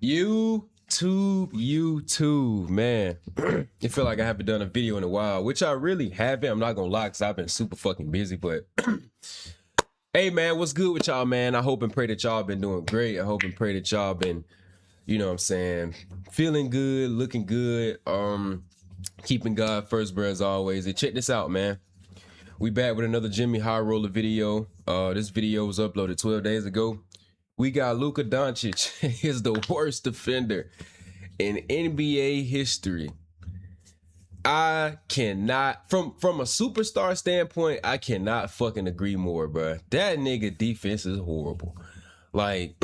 YouTube, man. It feel like I haven't done a video in a while, which I really haven't. I'm not gonna lie, because I've been super fucking busy, but hey, man, what's good with y'all, man? I hope and pray that y'all been doing great. I hope and pray that y'all been, you know what I'm saying, feeling good, looking good, keeping God first, bro, as always. And check this out, man. We back with another Jimmy High Roller video. This video was uploaded 12 days ago. We got Luka Doncic is the worst defender in NBA history. I cannot, from a superstar standpoint, I cannot fucking agree more, bro. That nigga defense is horrible. Like,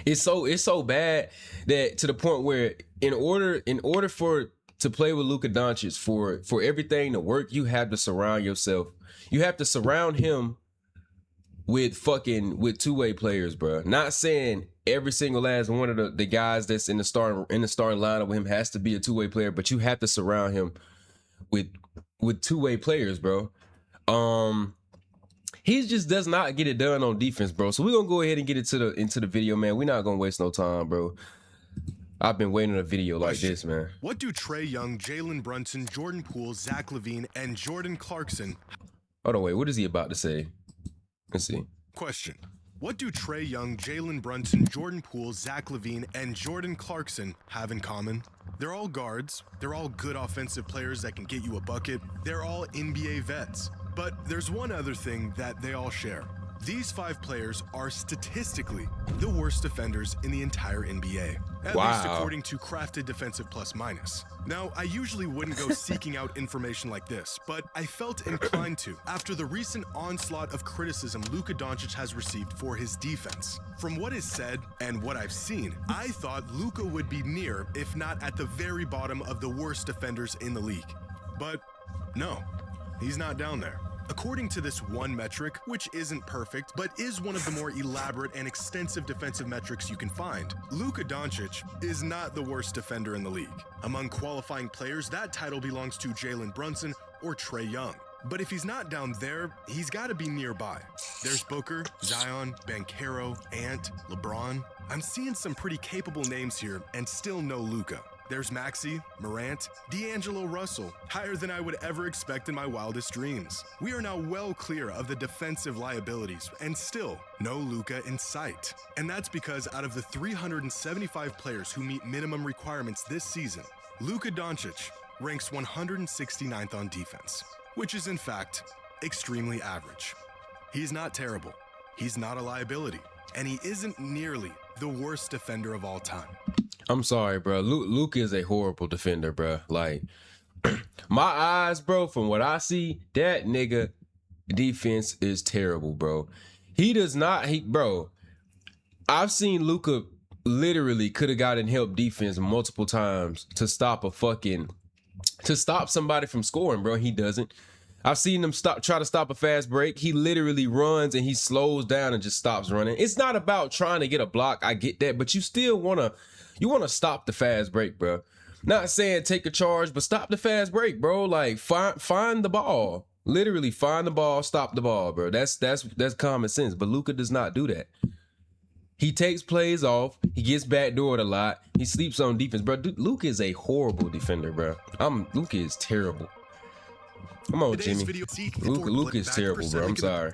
it's so bad that to the point where in order to play with Luka Doncic, for everything to work, you have to surround yourself. You have to surround him with two-way players, bro. Not saying every single last one of the guys that's in the starting lineup with him has to be a two-way player, but you have to surround him with two-way players, bro. He just does not get it done on defense, bro. So we're gonna go ahead and get into the video, man. We're not gonna waste no time, bro. I've been waiting on a video like this, man. What do Trae Young, Jalen Brunson, Jordan Poole, Zach LaVine, and Jordan Clarkson... Hold on, wait. What is he about to say? Let's see. Question. What do Trae Young, Jalen Brunson, Jordan Poole, Zach LaVine, and Jordan Clarkson have in common? They're all guards. They're all good offensive players that can get you a bucket. They're all NBA vets. But there's one other thing that they all share. These 5 players are statistically the worst defenders in the entire NBA. At least according to Crafted Defensive Plus Minus. Now, I usually wouldn't go seeking out information like this, but I felt inclined to after the recent onslaught of criticism Luka Doncic has received for his defense. From what is said and what I've seen, I thought Luka would be near, if not at the very bottom of the worst defenders in the league. But no, he's not down there. According to this one metric, which isn't perfect, but is one of the more elaborate and extensive defensive metrics you can find, Luka Doncic is not the worst defender in the league. Among qualifying players, that title belongs to Jalen Brunson or Trae Young. But if he's not down there, he's got to be nearby. There's Booker, Zion, Banchero, Ant, LeBron. I'm seeing some pretty capable names here and still no Luka. There's Maxey, Morant, D'Angelo Russell, higher than I would ever expect in my wildest dreams. We are now well clear of the defensive liabilities, and still, no Luka in sight. And that's because out of the 375 players who meet minimum requirements this season, Luka Doncic ranks 169th on defense, which is in fact extremely average. He's not terrible, he's not a liability, and he isn't nearly the worst defender of all time. I'm sorry, bro. Luka is a horrible defender, bro. Like, my eyes, bro, from what I see, that nigga defense is terrible, bro. He does not, bro, I've seen Luka literally could have gotten help defense multiple times to stop somebody from scoring, bro. He doesn't. I've seen him try to stop a fast break. He literally runs and he slows down and just stops running. It's not about trying to get a block. I get that, but you still want to stop the fast break, bro. Not saying take a charge, but stop the fast break, bro. Like find the ball. Literally find the ball, stop the ball, bro. That's common sense. But Luka does not do that. He takes plays off. He gets backdoored a lot. He sleeps on defense, bro. Luka is a horrible defender, bro. Luka is terrible. Come on, Jimmy. Luka is terrible, bro. I'm sorry.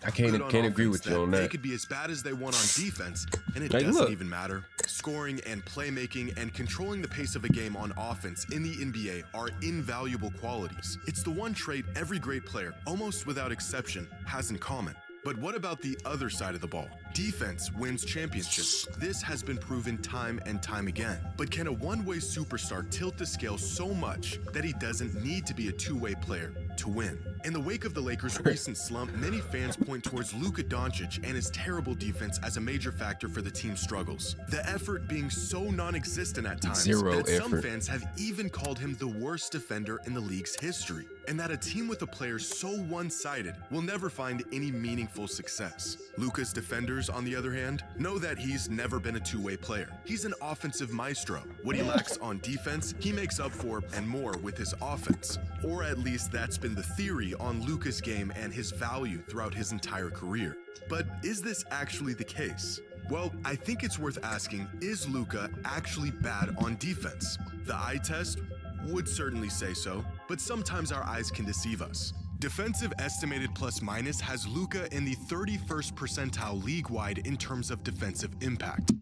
I can't agree with you on that. They could be as bad as they want on defense, and it doesn't even matter. Scoring and playmaking and controlling the pace of a game on offense in the NBA are invaluable qualities. It's the one trait every great player, almost without exception, has in common. But what about the other side of the ball? Defense wins championships. This has been proven time and time again. But can a one-way superstar tilt the scale so much that he doesn't need to be a two-way player to win? In the wake of the Lakers' recent slump, many fans point towards Luka Doncic and his terrible defense as a major factor for the team's struggles. The effort being so non-existent at times that some fans have even called him the worst defender in the league's history. and that a team with a player so one-sided will never find any meaningful success. Luka's defenders, on the other hand, know that he's never been a two-way player. He's an offensive maestro. What he lacks on defense, he makes up for and more with his offense. Or at least that's been the theory on Luka's game and his value throughout his entire career. But is this actually the case? Well, I think it's worth asking, is Luka actually bad on defense? The eye test would certainly say so, but sometimes our eyes can deceive us. Defensive estimated plus minus has Luka in the 31st percentile league-wide in terms of defensive impact.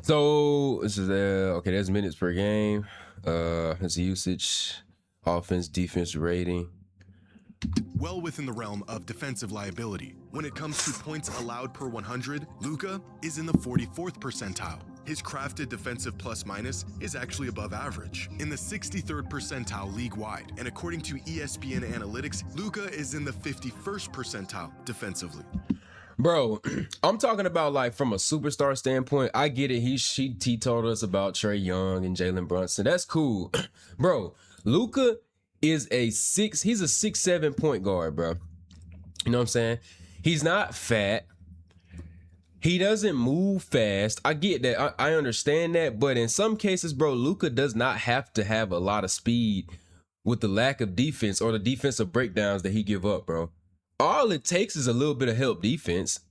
So this is okay, there's minutes per game. It's usage, offense, defense rating. Well within the realm of defensive liability. When it comes to points allowed per 100, Luka is in the 44th percentile. His crafted defensive plus minus is actually above average, in the 63rd percentile league-wide. And according to ESPN Analytics, Luka is in the 51st percentile defensively. Bro, I'm talking about like from a superstar standpoint. I get it. He told us about Trae Young and Jalen Brunson. That's cool. Bro, Luka is he's a 6'7" point guard, bro. You know what I'm saying? He's not fat. He doesn't move fast. I get that. I understand that. But in some cases, bro, Luka does not have to have a lot of speed with the lack of defense or the defensive breakdowns that he give up, bro. All it takes is a little bit of help defense.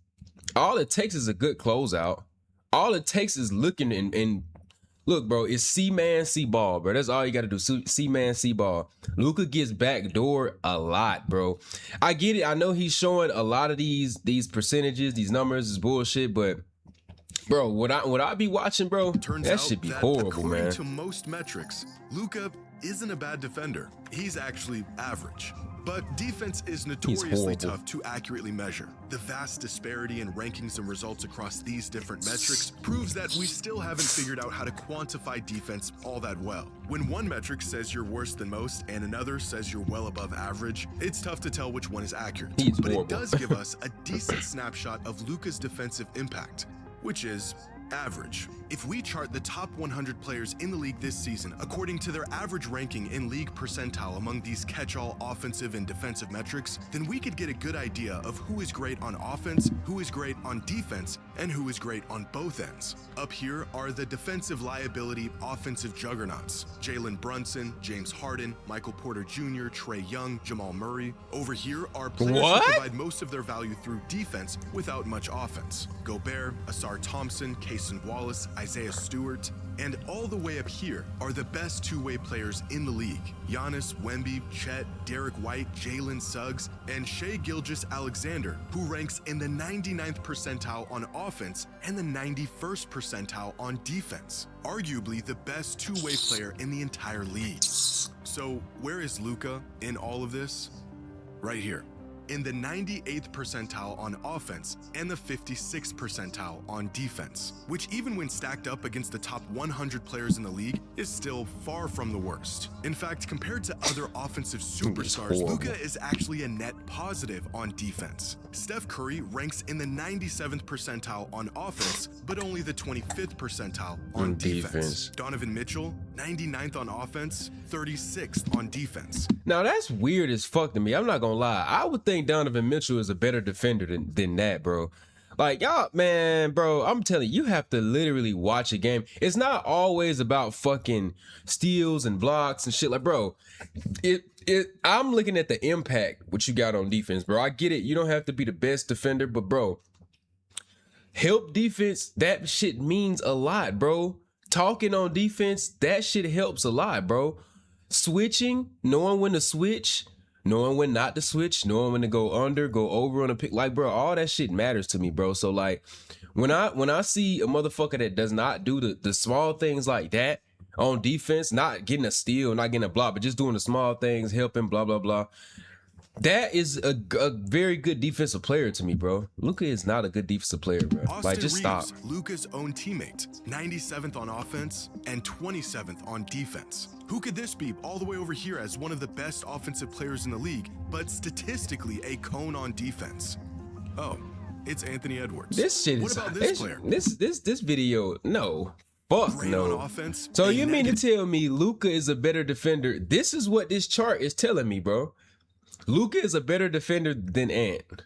All it takes is a good closeout. All it takes is looking and look, bro, it's C-man, C-ball, bro. That's all you got to do. C-man, C-ball. Luka gets backdoor a lot, bro. I get it. I know he's showing a lot of these percentages, these numbers is bullshit, but bro, what I be watching, bro, that should be horrible, according man. to most metrics, Luka isn't a bad defender. He's actually average. But defense is notoriously tough to accurately measure. The vast disparity in rankings and results across these different metrics proves that we still haven't figured out how to quantify defense all that well. When one metric says you're worse than most and another says you're well above average, it's tough to tell which one is accurate. But it does give us a decent snapshot of Luka's defensive impact, which is average. If we chart the top 100 players in the league this season according to their average ranking in league percentile among these catch-all offensive and defensive metrics, then we could get a good idea of who is great on offense, who is great on defense, and who is great on both ends. Up here are the defensive liability offensive juggernauts: Jalen Brunson, James Harden, Michael Porter Jr., Trae Young, Jamal Murray. Over here are players who provide most of their value through defense without much offense: Gobert, Asar Thompson, Cason Wallace, Isaiah Stewart. And all the way up here are the best two-way players in the league: Giannis, Wemby, Chet, Derek White, Jalen Suggs, and Shai Gilgeous-Alexander, who ranks in the 99th percentile on offense and the 91st percentile on defense. Arguably the best two-way player in the entire league. So where is Luka in all of this? Right here, in the 98th percentile on offense and the 56th percentile on defense, which even when stacked up against the top 100 players in the league is still far from the worst. In fact, compared to other offensive superstars, Luka is actually a net positive on defense. Steph Curry ranks in the 97th percentile on offense, but only the 25th percentile on defense. Donovan Mitchell, 99th on offense, 36th on defense. Now that's weird as fuck to me. I'm not gonna lie. I would think Donovan Mitchell is a better defender than that, bro. Like, y'all, man, bro, I'm telling you, you have to literally watch a game. It's not always about fucking steals and blocks and shit. Like, bro, I'm looking at the impact what you got on defense, bro. I get it. You don't have to be the best defender, but bro, help defense, that shit means a lot, bro. Talking on defense, that shit helps a lot, bro. Switching, knowing when to switch, knowing when not to switch, knowing when to go under, go over on a pick, like, bro, all that shit matters to me, bro. So like, when I see a motherfucker that does not do the small things like that on defense, not getting a steal, not getting a block, but just doing the small things, helping, blah blah blah, that is a very good defensive player to me, bro. Luka is not a good defensive player, bro. Austin like, just Reeves, stop. Luka's own teammate, 97th on offense and 27th on defense. Who could this be all the way over here as one of the best offensive players in the league, but statistically a cone on defense? Oh, it's Anthony Edwards. This shit What is about this player? This video, no. Fuck great no. on offense. So a you mean to negative tell me Luka is a better defender? This is what this chart is telling me, bro. Luka is a better defender than Ant.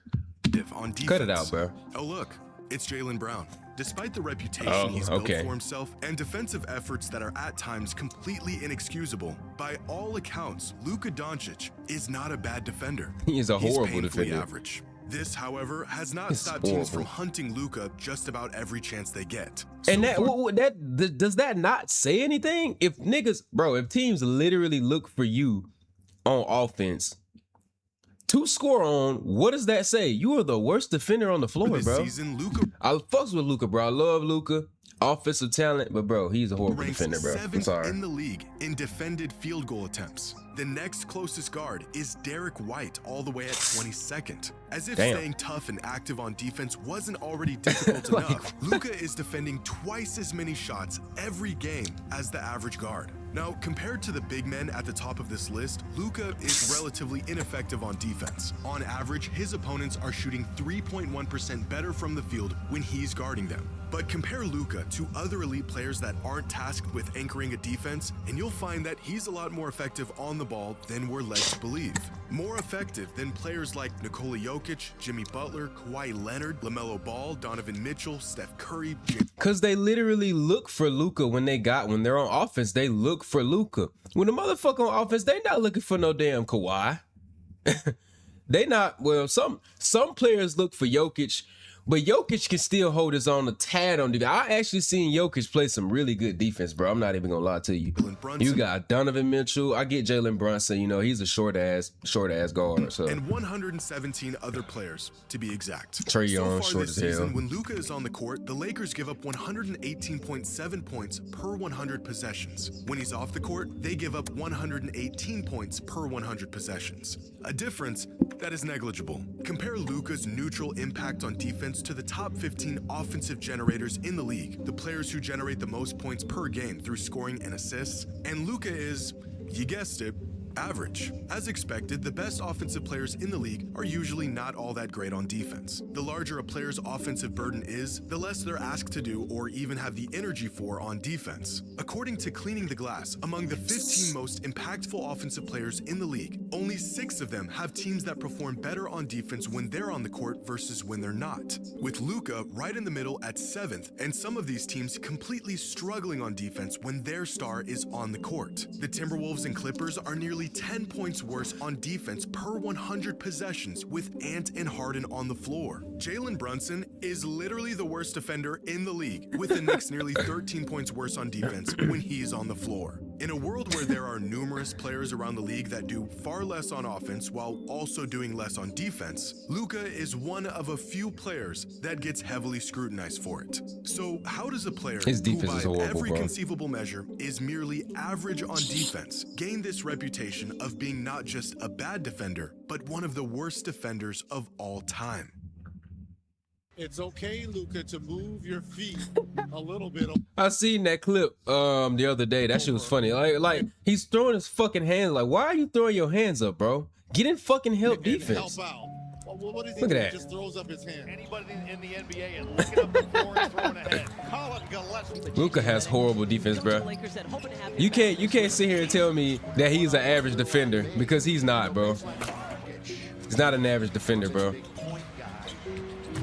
on defense. Cut it out, bro. Oh, look, it's Jaylen Brown. Despite the reputation he's built for himself and defensive efforts that are at times completely inexcusable, by all accounts, Luka Doncic is not a bad defender. He is a horrible He's painfully defender. average. This, however, has not It's stopped teams from horrible. hunting Luka just about every chance they get. And So does that not say anything? If niggas, bro, if teams literally look for you on offense to score on, what does that say? You are the worst defender on the floor, this bro. season, Luka I fucks with Luka, bro. I love Luka. Offensive talent, but bro, he's a horrible ranks defender, bro. I'm 7th sorry. in the league in defended field goal attempts. The next closest guard is Derek White, all the way at 22nd. As if Damn. staying tough and active on defense wasn't already difficult enough, Luka is defending twice as many shots every game as the average guard. Now, compared to the big men at the top of this list, Luka is relatively ineffective on defense. On average, his opponents are shooting 3.1% better from the field when he's guarding them. But compare Luka to other elite players that aren't tasked with anchoring a defense, and you'll find that he's a lot more effective on the ball than we're led to believe. More effective than players like Nikola Jokic, Jimmy Butler, Kawhi Leonard, LaMelo Ball, Donovan Mitchell, Steph Curry, Cause they literally look for Luka when they're on offense. They look for Luka. When the motherfucker on offense, they not looking for no damn Kawhi. They not. Well, some players look for Jokic, but Jokic can still hold his own a tad on defense. I actually seen Jokic play some really good defense, bro. I'm not even gonna lie to you. You got Donovan Mitchell. I get Jalen Brunson. You know he's a short ass guard. So and 117 other players to be exact. Trae So Young, far short this as hell. season, when Luka is on the court, the Lakers give up 118.7 points per 100 possessions. When he's off the court, they give up 118 points per 100 possessions. A difference that is negligible. Compare Luka's neutral impact on defense to the top 15 offensive generators in the league, the players who generate the most points per game through scoring and assists, and Luka is, you guessed it, average. As expected, the best offensive players in the league are usually not all that great on defense. The larger a player's offensive burden is, the less they're asked to do or even have the energy for on defense. According to Cleaning the Glass, among the 15 most impactful offensive players in the league, only 6 of them have teams that perform better on defense when they're on the court versus when they're not. With Luka right in the middle at 7th, and some of these teams completely struggling on defense when their star is on the court. The Timberwolves and Clippers are nearly 10 points worse on defense per 100 possessions with Ant and Harden on the floor. Jalen Brunson is literally the worst defender in the league, with the Knicks nearly 13 points worse on defense when he's on the floor. In a world where there are numerous players around the league that do far less on offense while also doing less on defense, Luka is one of a few players that gets heavily scrutinized for it. So how does a player His defense who is by horrible, every bro. conceivable measure is merely average on defense gain this reputation of being not just a bad defender, but one of the worst defenders of all time? It's okay, Luka, to move your feet a little bit. I seen that clip the other day. That shit was funny. Like he's throwing his fucking hands. Like, why are you throwing your hands up, bro? Get in fucking help and defense. help out. Well, what is he Look at doing? that. Just throws up his hand. Anybody in the NBA and looking up the floor and throwing ahead. Call it Gillespie. Luka has horrible defense, bro. You can't sit here and tell me that he's an average defender because he's not, bro. He's not an average defender, bro.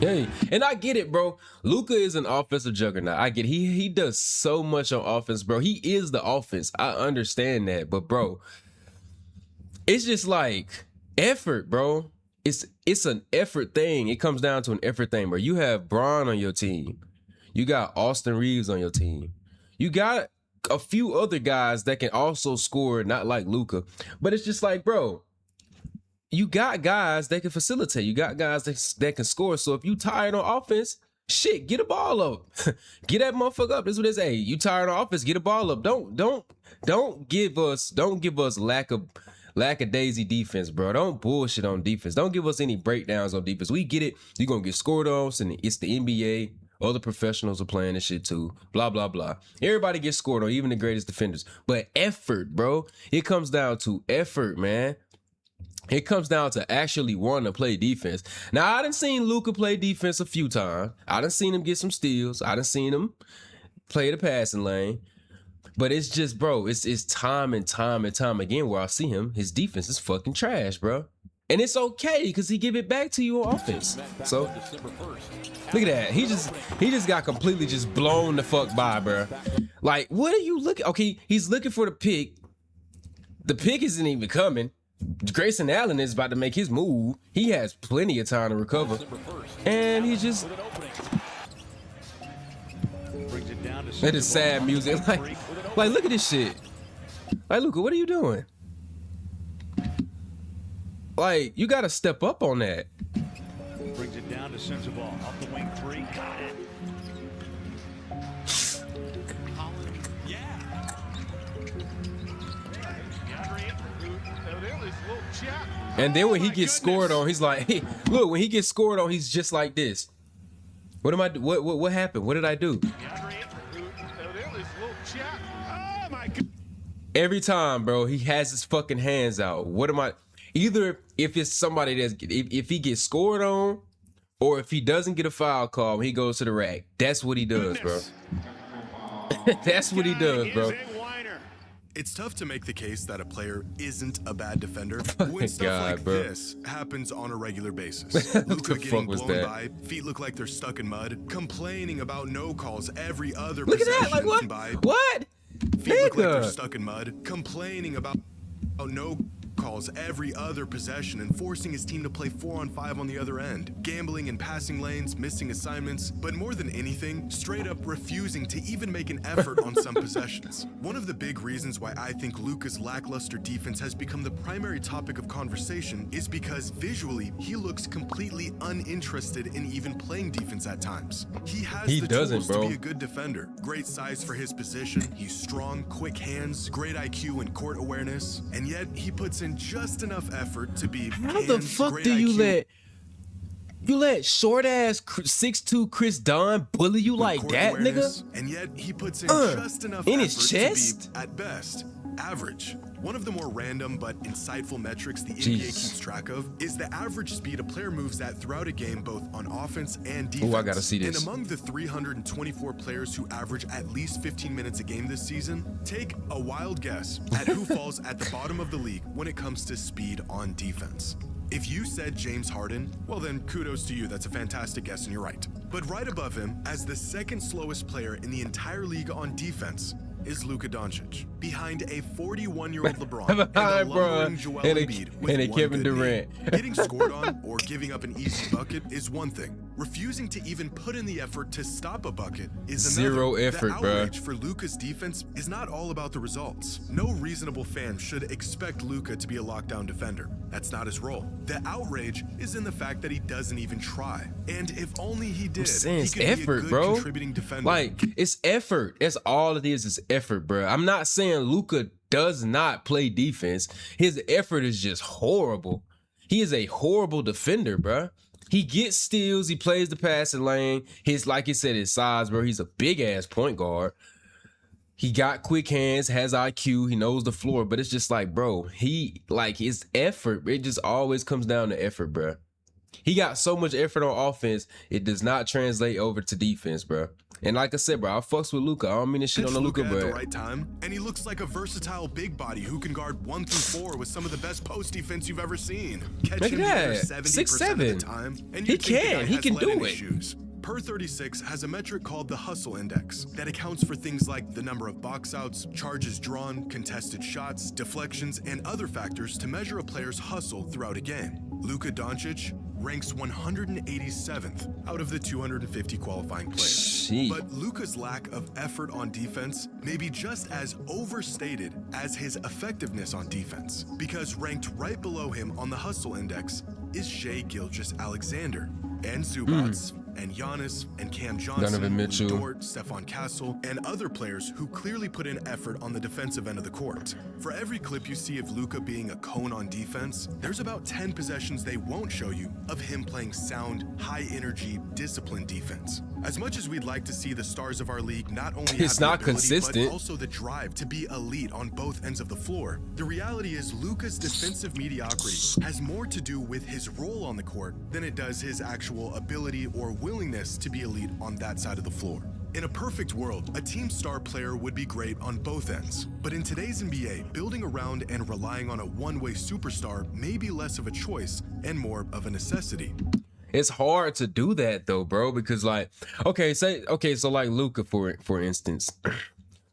Hey, and I get it, bro. Luka is an offensive juggernaut. I get it. He does so much on offense, bro. He is the offense. I understand that, but bro, it's just like effort, bro. It's an effort thing. It comes down to an effort thing, bro. You have Bron on your team. You got Austin Reeves on your team. You got a few other guys that can also score, not like Luka. But it's just like, bro, you got guys that can facilitate. You got guys that can score. So if you tired on offense, shit, get a ball up. Get that motherfucker up. That's what they say. You tired on offense, get a ball up. Don't give us lackadaisy defense, bro. Don't bullshit on defense. Don't give us any breakdowns on defense. We get it. You're gonna get scored on, and it's the NBA. Other professionals are playing this shit too. Blah, blah, blah. Everybody gets scored on, even the greatest defenders. But effort, bro. It comes down to effort, man. It comes down to actually wanting to play defense. Now, I done seen Luka play defense a few times. I done seen him get some steals. I done seen him play the passing lane. But it's just, bro, it's time and time and time again where I see him. His defense is fucking trash, bro. And it's okay because he give it back to you on offense. So look at that. He just got completely just blown the fuck by, bro. Like, what are you looking? Okay, he's looking for the pick. The pick isn't even coming. Grayson Allen is about to make his move. He has plenty of time to recover. And he just... That is sad music. Like, look at this shit. Like, Luka, what are you doing? Like, you got to step up on that. Brings it down to center ball. Off the wing three. Got it. And then when he gets scored on, he's like, hey, look, when he gets scored on, he's just like this. What am I, what happened? What did I do? Every time, bro, he has his fucking hands out. What am I, either if it's somebody that's, if he gets scored on, or if he doesn't get a foul call, he goes to the rack. That's what he does, bro. That's what he does, bro. It's tough to make the case that a player isn't a bad defender Oh when stuff God, like bro. this happens on a regular basis. Luka getting blown by, feet look like they're stuck in mud, complaining about no calls every other Look at possession. that, like what? By, What? feet look like they're Nigga. stuck in mud, complaining about no calls every other possession and forcing his team to play 4-on-5 on the other end, gambling in passing lanes, missing assignments, but more than anything, straight up refusing to even make an effort on some possessions. One of the big reasons why I think Luka's lackluster defense has become the primary topic of conversation is because visually he looks completely uninterested in even playing defense at times. He has the tools to be a good defender, great size for his position, he's strong, quick hands, great IQ and court awareness, and yet he puts in just enough effort to be How the fuck do you let short ass 6'2" Chris Dunn bully you like that, nigga? And yet he puts in just enough in effort his chest to be, at best, average. One of the more random but insightful metrics the NBA keeps track of is the average speed a player moves at throughout a game, both on offense and defense. Oh, I gotta see this. And among the 324 players who average at least 15 minutes a game this season, take a wild guess at who falls at the bottom of the league when it comes to speed on defense. If you said James Harden, well then kudos to you, that's a fantastic guess and you're right. But right above him, as the second slowest player in the entire league on defense, is Luka Doncic, behind a 41-year-old LeBron and a lumbering Joel Embiid with one Kevin good Durant. knee. Getting scored on or giving up an easy bucket is one thing. Refusing to even put in the effort to stop a bucket is another. Zero effort, the bro. outrage for Luka's defense is not all about the results. No reasonable fan should expect Luka to be a lockdown defender. That's not his role. The outrage is in the fact that he doesn't even try. And if only he did, he could effort, be a good bro. contributing defender. Like, it's effort. That's all it is effort, bro. I'm not saying Luka does not play defense. His effort is just horrible. He is a horrible defender, bro. He gets steals. He plays the passing lane. His, like you said, his size, bro. He's a big ass point guard. He got quick hands, has IQ. He knows the floor, but it's just like, bro, his effort, it just always comes down to effort, bro. He got so much effort on offense, it does not translate over to defense, bro. And like I said, bro, I fucks with Luka. I don't mean this shit on the Luka, at but the right time, and he looks like a versatile big body who can guard 1 through 4 with some of the best post defense you've ever seen. Catching the other 70% of the time, and he can do it. Shoes. Per 36 has a metric called the hustle index that accounts for things like the number of box outs, charges drawn, contested shots, deflections, and other factors to measure a player's hustle throughout a game. Luka Doncic ranks 187th out of the 250 qualifying players. But Luka's lack of effort on defense may be just as overstated as his effectiveness on defense, because ranked right below him on the hustle index is Shai Gilgeous-Alexander and Zubats and Giannis and Cam Johnson, Lou Dort, Stephon Castle, and other players who clearly put in effort on the defensive end of the court. For every clip you see of Luka being a cone on defense, there's about 10 possessions they won't show you of him playing sound, high-energy, disciplined defense. As much as we'd like to see the stars of our league not only have the ability, but also the drive to be elite on both ends of the floor, the reality is Luka's defensive mediocrity has more to do with his role on the court than it does his actual ability or willingness to be elite on that side of the floor. In a perfect world, a team star player would be great on both ends. But in today's NBA, building around and relying on a one-way superstar may be less of a choice and more of a necessity. It's hard to do that though, bro, because like, so like Luka for instance,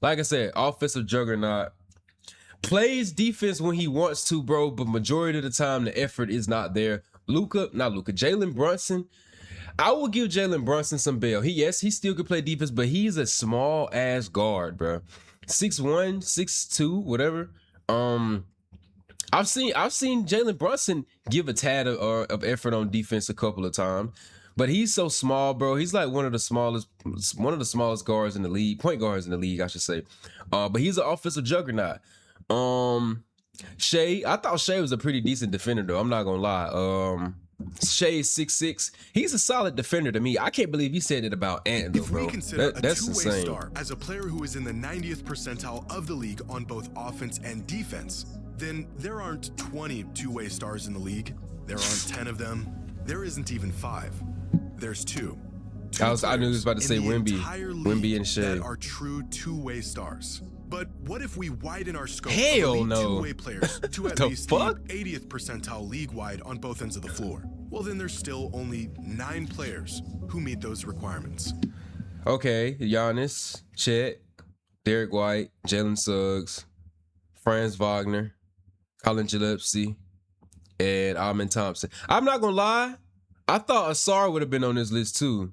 like I said, offensive juggernaut, plays defense when he wants to, bro, but majority of the time the effort is not there. Jalen Brunson. I will give Jalen Brunson some bail. He still could play defense, but he's a small ass guard, bro. 6'1", 6'2", whatever. I've seen Jalen Brunson give a tad of effort on defense a couple of times, but he's so small, bro. He's like one of the smallest guards in the league, point guards in the league, I should say. But he's an offensive juggernaut. Shea, I thought Shea was a pretty decent defender though. I'm not gonna lie. Shea 6'6". He's a solid defender to me. I can't believe you said it about Ant, though, bro. If we consider That's a two-way insane. star as a player who is in the 90th percentile of the league on both offense and defense, then there aren't 20 two-way stars in the league. There aren't 10 of them. There isn't even 5. There's 2. I knew he was about to say Wemby and Shea. That are true two-way stars. But what if we widen our scope Hell of elite no. two-way players to at The least fuck? the 80th percentile league-wide on both ends of the floor? Well, then there's still only 9 players who meet those requirements. Okay, Giannis, Chet, Derek White, Jalen Suggs, Franz Wagner, Colin Gillespie, and Alvin Thompson. I'm not gonna lie, I thought Asar would have been on this list too,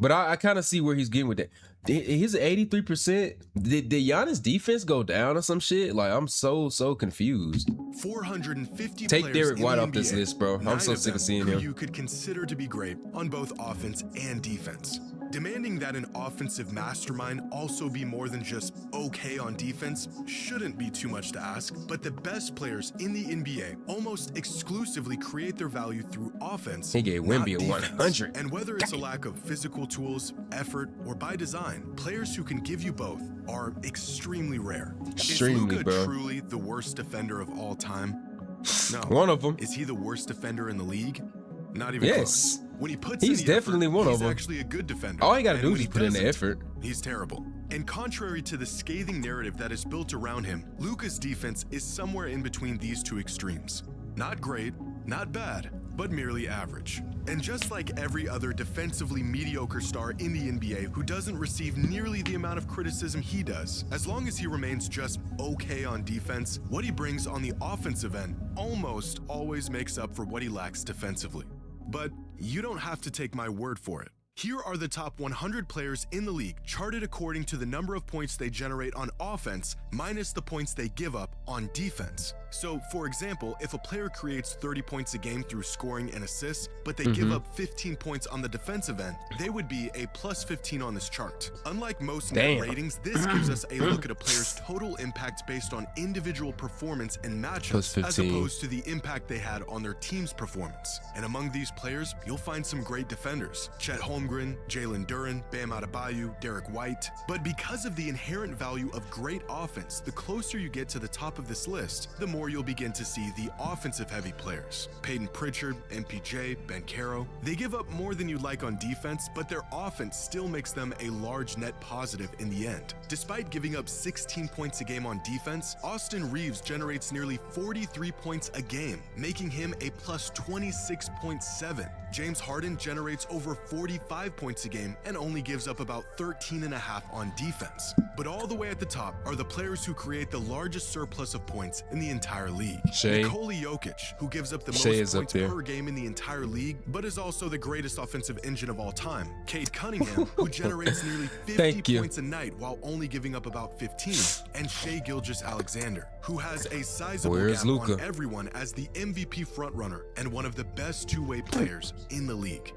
but I kind of see where he's getting with that. His 83%. Did Giannis defense go down or some shit? Like, I'm so confused. 450 Take players Derek in White the off this NBA, list, bro. I'm 9 so of sick of them seeing who him. you could consider to be great on both offense and defense. Demanding that an offensive mastermind also be more than just okay on defense shouldn't be too much to ask, but the best players in the NBA almost exclusively create their value through offense. He gave not Wemby a defense. 100. And whether it's a lack of physical tools, effort, or by design, players who can give you both are extremely rare. Extremely, is Luka bro. truly the worst defender of all time? No. One of them. Is he the worst defender in the league? Not even Yes. close. When he puts He's in the definitely effort, one of he's them. actually a good defender. All you gotta And do when is he put in the doesn't, effort. He's terrible. And contrary to the scathing narrative that is built around him, Luka's defense is somewhere in between these two extremes. Not great, not bad, but merely average. And just like every other defensively mediocre star in the NBA who doesn't receive nearly the amount of criticism he does, as long as he remains just okay on defense, what he brings on the offensive end almost always makes up for what he lacks defensively. But you don't have to take my word for it. Here are the top 100 players in the league, charted according to the number of points they generate on offense minus the points they give up on defense. So, for example, if a player creates 30 points a game through scoring and assists, but they give up 15 points on the defensive end, they would be a plus 15 on this chart. Unlike most net ratings, this gives us a look at a player's total impact based on individual performance and matchups, as opposed to the impact they had on their team's performance. And among these players, you'll find some great defenders: Chet Holmgren, Jalen Duren, Bam Adebayo, Derek White. But because of the inherent value of great offense, the closer you get to the top of this list, the more you'll begin to see the offensive-heavy players. Peyton Pritchard, MPJ, Banchero. They give up more than you'd like on defense, but their offense still makes them a large net positive in the end. Despite giving up 16 points a game on defense, Austin Reeves generates nearly 43 points a game, making him a plus 26.7. James Harden generates over 45 points a game and only gives up about 13.5 on defense. But all the way at the top are the players who create the largest surplus of points in the entire league. Shea. Nikola Jokic, who gives up the Shea most is up points there. per game in the entire league, but is also the greatest offensive engine of all time. Cade Cunningham, who generates nearly 50 Thank you. points a night while only giving up about 15. And Shea Gilgeous-Alexander, who has a sizable Where's gap Luka? on everyone as the MVP frontrunner and one of the best two-way players in the league.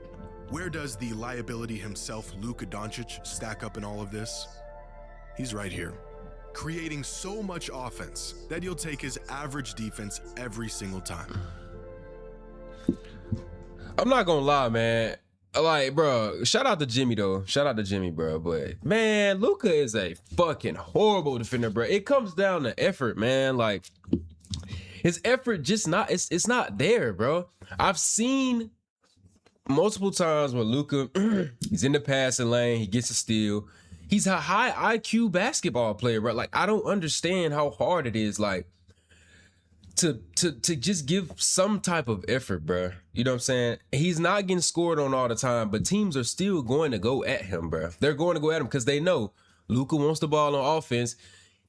Where does the liability himself, Luka Doncic, stack up in all of this? He's right here, creating so much offense that you'll take his average defense every single time. I'm not gonna lie, man. Like, bro, shout out to Jimmy though. Shout out to Jimmy, bro. But man, Luka is a fucking horrible defender, bro. It comes down to effort, man. Like, his effort just not, it's not there, bro. I've seen multiple times when Luka he's in the passing lane, he gets a steal. He's a high IQ basketball player, bro. Like, I don't understand how hard it is, like, to just give some type of effort, bro. You know what I'm saying? He's not getting scored on all the time, but teams are still going to go at him, bro. They're going to go at him because they know Luka wants the ball on offense.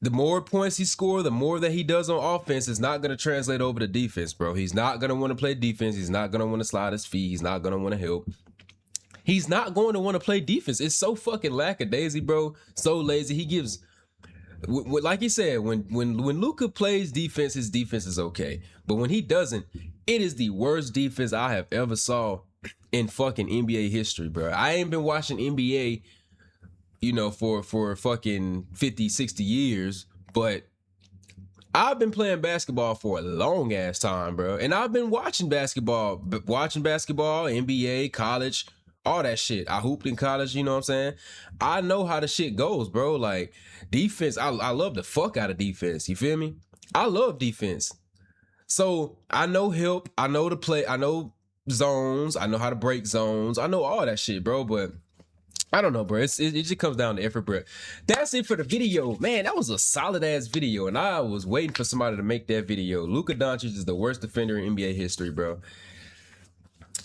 The more points he scores, the more that he does on offense is not going to translate over to defense, bro. He's not going to want to play defense. He's not going to want to slide his feet. He's not going to want to help. He's not going to want to play defense. It's so fucking lackadaisy, bro. So lazy. He gives, like you said, when Luka plays defense, his defense is okay. But when he doesn't, it is the worst defense I have ever saw in fucking NBA history, bro. I ain't been watching NBA, you know, for fucking 50, 60 years, but I've been playing basketball for a long ass time, bro. And I've been watching basketball, NBA, college, all that shit. I hooped in college, you know what I'm saying? I know how the shit goes, bro. Like, defense, I love the fuck out of defense. You feel me? I love defense. So I know help. I know the play. I know zones. I know how to break zones. I know all that shit, bro. But I don't know, bro. It just comes down to effort, bro. That's it for the video. Man, that was a solid ass video. And I was waiting for somebody to make that video. Luka Doncic is the worst defender in NBA history, bro.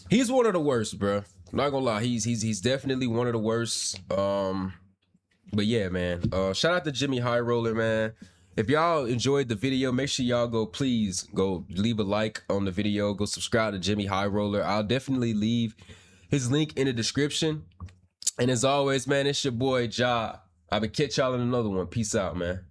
He's one of the worst, bro. I'm not gonna lie. He's definitely one of the worst. But yeah, man. Shout out to Jimmy High Roller, man. If y'all enjoyed the video, make sure y'all please go leave a like on the video. Go subscribe to Jimmy High Roller. I'll definitely leave his link in the description. And as always, man, it's your boy Ja. I will catch y'all in another one. Peace out, man.